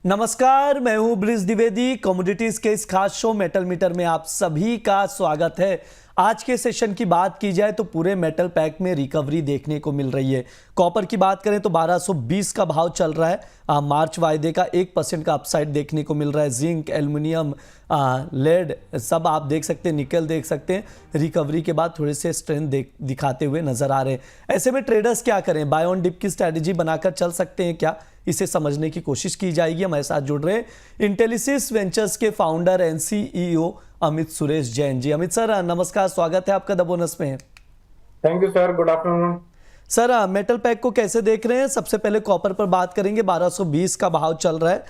नमस्कार, मैं हूं ब्रिज द्विवेदी। कमोडिटीज के इस खास शो मेटल मीटर में आप सभी का स्वागत है। आज के सेशन की बात की जाए तो पूरे मेटल पैक में रिकवरी देखने को मिल रही है। कॉपर की बात करें तो 1220 का भाव चल रहा है। मार्च वायदे का 1% का अपसाइड देखने को मिल रहा है। जिंक, एल्युमिनियम, लेड सब आप देख सकते हैं, निकल देख सकते हैं, रिकवरी के बाद थोड़े से स्ट्रेंथ दिखाते हुए नजर आ रहे हैं। ऐसे में ट्रेडर्स क्या करें? बाय ऑन डिप की स्ट्रैटेजी बनाकर चल सकते हैं क्या? इसे समझने की कोशिश की जाएगी। हमारे साथ जुड़ रहे हैं इंटेलिसिस वेंचर्स के founder and CEO Amit Suresh Jain ji. Amit sir नमस्कार, स्वागत है आपका द बोनस में। Thank you sir, good afternoon. Sir metal pack को कैसे देख रहे हैं? सबसे पहले कॉपर पर बात करेंगे। 1220 का भाव चल रहा है।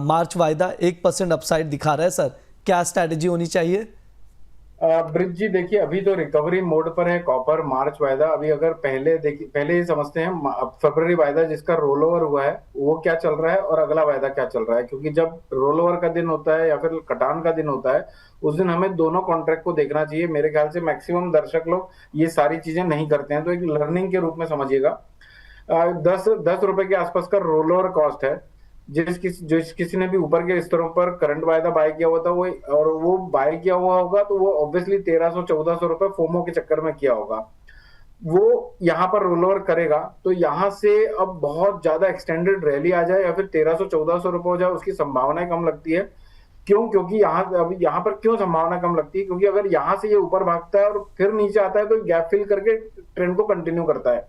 मार्च वायदा 1% अपसाइड दिखा रहा है। सर क्या स्ट्रैटेजी होनी चाहिए? ब्रिज जी देखिए, अभी तो रिकवरी मोड पर है कॉपर। मार्च वायदा अभी अगर पहले ही समझते हैं फरवरी वायदा जिसका रोल ओवर हुआ है वो क्या चल रहा है और अगला वायदा क्या चल रहा है, क्योंकि जब रोल ओवर का दिन होता है या फिर कटान का दिन होता है उस दिन हमें दोनों कॉन्ट्रैक्ट को देखना चाहिए। मेरे ख्याल से मैक्सिमम दर्शक लोग ये सारी चीजें नहीं करते हैं, तो एक लर्निंग के रूप में समझिएगा। 10 रुपए के आसपास का रोल ओवर कॉस्ट है। जिस किसी ने भी ऊपर के स्तरों पर करंट वायदा बाय किया हुआ था वो बाय किया हुआ होगा तो वो ऑब्वियसली 1300-1400 रुपए फोमो के चक्कर में किया होगा। वो यहाँ पर रोल ओवर करेगा तो यहाँ से अब बहुत ज्यादा एक्सटेंडेड रैली आ जाए या फिर 1300-1400 रुपए हो जाए उसकी संभावना कम लगती है। क्योंकि यहाँ पर क्यों संभावना कम लगती है? क्योंकि अगर यहाँ से ये ऊपर भागता है और फिर नीचे आता है तो गैप फिल करके ट्रेंड को कंटिन्यू करता है।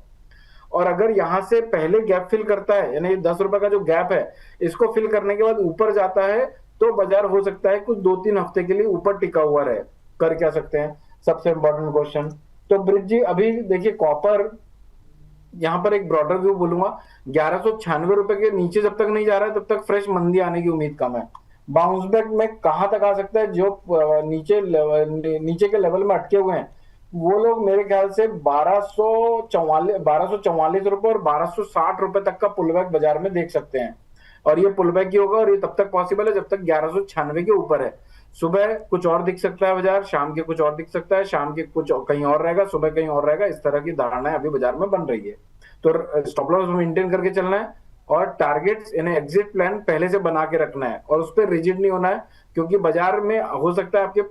और अगर यहां से पहले गैप फिल करता है, यानी 10 रुपए का जो गैप है इसको फिल करने के बाद ऊपर जाता है, तो बाजार हो सकता है कुछ 2-3 हफ्ते के लिए ऊपर टिका हुआ रहे। कर क्या सकते हैं, सबसे इंपॉर्टेंट क्वेश्चन। तो ब्रिज जी अभी देखिए कॉपर, यहां पर एक ब्रॉडर व्यू बोलूंगा, 1196 रुपए के नीचे जब तक नहीं जा रहा है तब तक फ्रेश मंदी आने की उम्मीद कम है। बाउंस बैक में कहां तक आ सकता है? जो नीचे के लेवल में अटके हुए हैं वो लोग मेरे ख्याल से 1244 रुपए और 1260 रुपए तक का पुलबैक बाजार में देख सकते हैं। और ये पुलबैक ही होगा और ये तब तक पॉसिबल है जब तक 1196 के ऊपर है। सुबह कुछ और दिख सकता है बाजार, शाम के कुछ और दिख सकता है, शाम के कुछ कहीं और रहेगा, सुबह कहीं और रहेगा। इस तरह की धारणाएं अभी बाजार में बन रही है। तो स्टॉप लॉस मेंटेन करके चलना है और टारगेट्स यानी एग्जिट प्लान पहले से बना के रखना है और उस पर रिजिड नहीं होना है, क्योंकि बाजार में हो सकता है आपके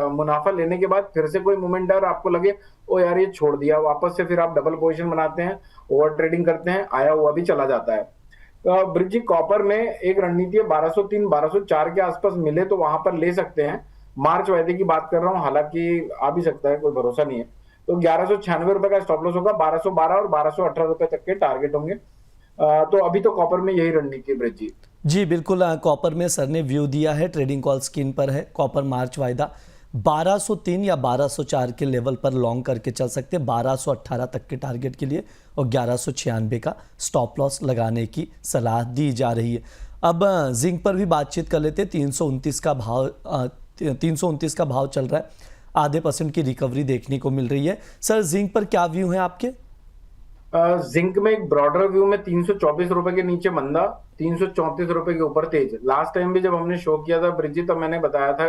मुनाफा लेने के बाद फिर से कोई मोमेंट और आपको लगे ओ यार ये छोड़ दिया, वापस से फिर आप डबल पोजीशन बनाते हैं, ओवर ट्रेडिंग करते हैं, आया हुआ भी चला जाता है। तो ब्रिज कॉपर में एक रणनीति है, 1203-1204 के आसपास मिले तो वहां पर ले सकते हैं। मार्च वायदे की बात कर रहा हूँ, हालांकि आ भी सकता है, कोई भरोसा नहीं है। तो 1196 रुपए का स्टॉप लॉस होगा, 1212 और 1218 रुपए तक के टारगेट होंगे। तो अभी तो कॉपर में यही रणनीति है ब्रिज जी। जी बिल्कुल। कॉपर में सर ने व्यू दिया है, ट्रेडिंग कॉल स्क्रीन पर है। कॉपर मार्च वायदा 1203 या 1204 के लेवल पर लॉन्ग करके चल सकते हैं, 1218 तक के टारगेट के लिए, और 1196 का स्टॉप लॉस लगाने की सलाह दी जा रही है। अब जिंक पर भी बातचीत कर लेते हैं। 329 का भाव चल रहा है। आधे % की रिकवरी देखने को मिल रही है। सर जिंक पर क्या व्यू है आपके? जिंक में एक ब्रॉडर व्यू में 324 रुपए के नीचे मंदा, 334 रुपए के ऊपर तेज। लास्ट टाइम भी जब हमने शो किया था ब्रिजी तब मैंने बताया था,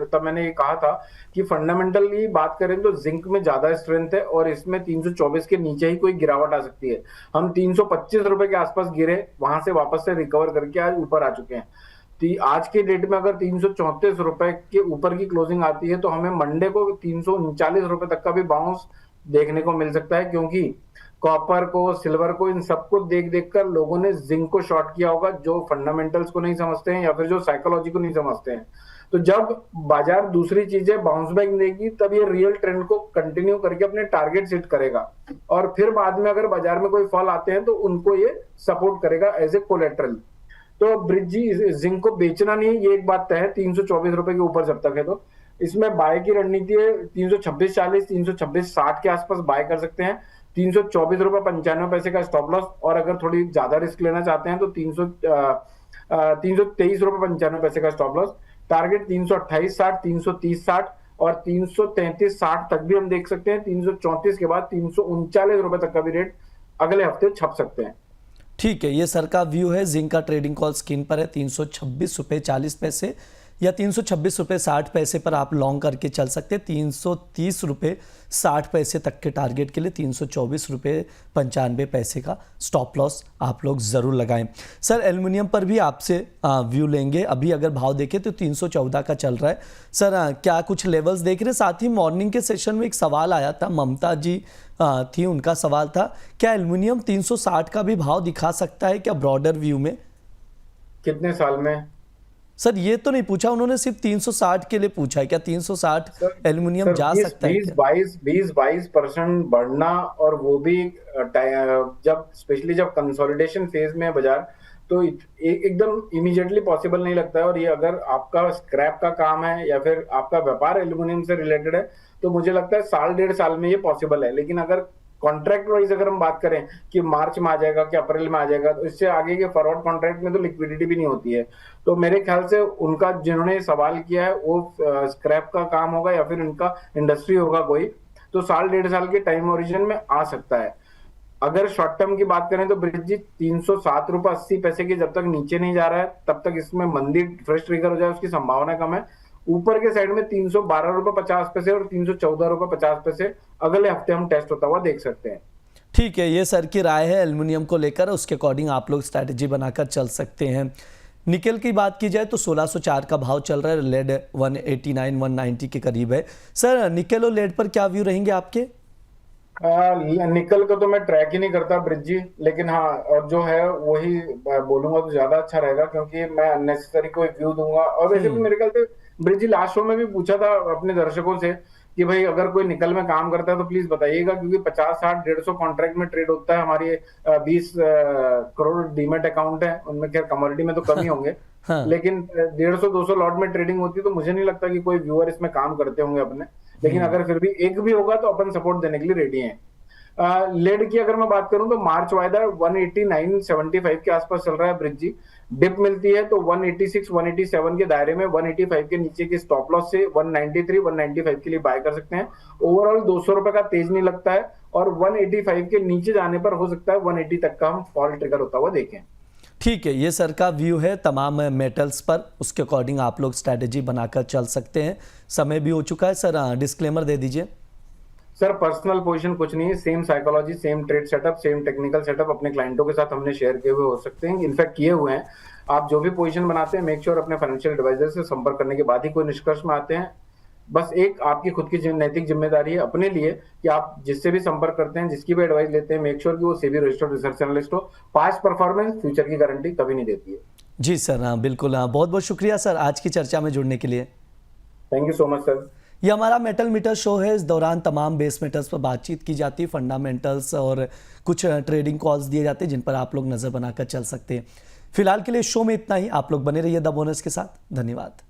तब मैंने ये कहा था कि फंडामेंटली बात करें तो जिंक में ज्यादा स्ट्रेंथ है और इसमें 324 के नीचे ही कोई गिरावट आ सकती है। हम 325 रुपए के आसपास गिरे, वहां से वापस से रिकवर करके आज ऊपर आ चुके हैं। आज के डेट में अगर 334 रुपए के ऊपर की क्लोजिंग आती है तो हमें मंडे को 339 रुपए तक का भी बाउंस देखने को मिल सकता है, क्योंकि कॉपर को, सिल्वर को, इन सबको देख देख कर लोगों ने जिंक को शॉर्ट किया होगा, जो फंडामेंटल्स को नहीं समझते हैं या फिर जो साइकोलॉजी को नहीं समझते हैं। तो जब बाजार दूसरी चीजें बाउंस बैक देगी तब ये रियल ट्रेंड को कंटिन्यू करके अपने टारगेट सेट करेगा और फिर बाद में अगर बाजार में कोई फॉल आते हैं तो उनको ये सपोर्ट करेगा एज ए कोलेट्रल। तो ब्रिज जी जिंक को बेचना नहीं है, ये एक बात तय है। 324 रुपए के ऊपर जब तक है तो इसमें बाय की रणनीति है। 326.40, 326.60 के आसपास बाय कर सकते हैं। 324 रुपए 95 पैसे का स्टॉप लॉस, और अगर थोड़ी ज्यादा रिस्क लेना चाहते हैं तो 323 रुपए 95 पैसे का स्टॉप लॉस। टारगेट 328.60, 330.60 और 333.60 तक भी हम देख सकते हैं। 334 के बाद 339 रुपए तक का भी रेट अगले हफ्ते छप सकते हैं। ठीक है, ये सर का व्यू है। जिंक का ट्रेडिंग कॉल स्क्रीन पर है। 326 रुपये 40 पैसे या 326 रुपये 60 पैसे पर आप लॉन्ग करके चल सकते हैं। 330 रुपये 60 पैसे तक के टारगेट के लिए 324 रुपये 95 पैसे का स्टॉप लॉस आप लोग ज़रूर लगाएं। सर एल्युमिनियम पर भी आपसे व्यू लेंगे। अभी अगर भाव देखें तो 314 का चल रहा है। सर क्या कुछ लेवल्स देख रहे हैं? साथ ही मॉर्निंग के सेशन में एक सवाल आया था, ममता जी थी, उनका सवाल था क्या एल्युमिनियम 360 का भी भाव दिखा सकता है क्या ब्रॉडर व्यू में? कितने साल में? सर ये तो नहीं पूछा उन्होंने, सिर्फ 360 के लिए पूछा है। क्या 360 एल्युमिनियम जा सकता है क्या? 20-22% बढ़ना, और वो भी जब स्पेशली जब कंसोलिडेशन फेज में है बाजार, तो एकदम इमीडिएटली पॉसिबल नहीं लगता है। और ये अगर आपका स्क्रैप का काम है या फिर आपका व्यापार एल्युमिनियम से रिलेटेड है तो मुझे लगता है साल डेढ़ साल में ये पॉसिबल है। लेकिन अगर कॉन्ट्रैक्ट वाइज अगर हम बात करें कि मार्च में आ जाएगा कि अप्रैल में आ जाएगा, तो इससे आगे के फॉरवर्ड कॉन्ट्रैक्ट में तो लिक्विडिटी भी नहीं होती है। तो मेरे ख्याल से उनका जिन्होंने सवाल किया है वो स्क्रैप का काम होगा या फिर उनका इंडस्ट्री होगा कोई, तो साल डेढ़ साल के टाइम ओरिजिन में आ सकता है। अगर शॉर्ट टर्म की बात करें तो ब्रिज 307 रुपये 80 पैसे के जब तक नीचे नहीं जा रहा है तब तक इसमें मंदी फ्रेश ट्रिगर हो जाए उसकी संभावना कम है। ऊपर के साइड में 312 रुपये 50 पैसे और 314 रुपये 50 पैसे अगले हफ्ते हम टेस्ट होता हुआ देख सकते हैं। ठीक है, ये सर की राय है एल्युमिनियम को लेकर, उसके अकॉर्डिंग आप लोग स्ट्रैटेजी बनाकर चल सकते हैं। निकेल की बात की जाए तो 1604 का भाव चल रहा है, लेड 189-190 के करीब है। सर निकेल और लेड पर क्या व्यू रहेंगे आपके? निकल का तो मैं ट्रैक ही नहीं करता ब्रिज जी, लेकिन हाँ और जो है वही बोलूंगा तो ज्यादा अच्छा रहेगा, क्योंकि मैं अननेसेसरी कोई व्यू दूंगा। और वैसे भी मेरे ख्याल से ब्रिज जी लास्ट शो में भी पूछा था अपने दर्शकों से कि भाई अगर कोई निकल में काम करता है तो प्लीज बताइएगा, क्योंकि 50, 60, 150 कॉन्ट्रैक्ट में ट्रेड होता है। हमारी 20 करोड़ डीमेट अकाउंट है, उनमें खैर कमोडिटी में तो कम ही होंगे हाँ। लेकिन 150-200 लॉट में ट्रेडिंग होती है, तो मुझे नहीं लगता कि कोई व्यूअर इसमें काम करते होंगे अपने। लेकिन अगर फिर भी एक भी होगा तो अपन सपोर्ट देने के लिए रेडी हैं। लेड की अगर मैं बात करूं तो मार्च वायदा 189.75 के आसपास चल रहा है ब्रिज जी। डिप मिलती है तो 186-187 के दायरे में 185 के नीचे के स्टॉप लॉस से 193-195 के लिए बाय कर सकते हैं। ओवरऑल 200 रुपए का तेज नहीं लगता है, और 185 के नीचे जाने पर हो सकता है 180 तक का हम फॉल ट्रिगर होता हुआ देखें। ठीक है, ये सर का व्यू है तमाम मेटल्स पर, उसके अकॉर्डिंग आप लोग स्ट्रैटेजी बनाकर चल सकते हैं। समय भी हो चुका है सर, डिस्क्लेमर दे दीजिए। सर पर्सनल पोजीशन कुछ नहीं है, same psychology, same trade setup, same technical setup अपने क्लाइंटों के साथ हमने शेयर किए हुए हो सकते हैं, इनफैक्ट किए हुए हैं। आप जो भी पोजीशन बनाते हैं मेक श्योर अपने फाइनेंशियल एडवाइजर से संपर्क करने के बाद ही कोई निष्कर्ष में आते हैं। बस एक आपकी खुद की नैतिक जिम्मेदारी है अपने लिए कि आप जिससे भी संपर्क करते हैं, जिसकी भी एडवाइस लेते हैं, मेक श्योर कि वो सेबी रजिस्टर्ड रिसर्च एनालिस्ट हो। पास्ट परफॉर्मेंस फ्यूचर की गारंटी कभी नहीं देती है। जी सर, हाँ बिल्कुल, हाँ बहुत बहुत शुक्रिया सर आज की चर्चा में जुड़ने के लिए। Thank you so much sir. ये हमारा मेटल मीटर शो है। इस दौरान तमाम बेस मेटल्स पर बातचीत की जाती है, फंडामेंटल्स और कुछ ट्रेडिंग कॉल्स दिए जाते हैं जिन पर आप लोग नज़र बनाकर चल सकते हैं। फिलहाल के लिए शो में इतना ही। आप लोग बने रहिए द बोनस के साथ। धन्यवाद।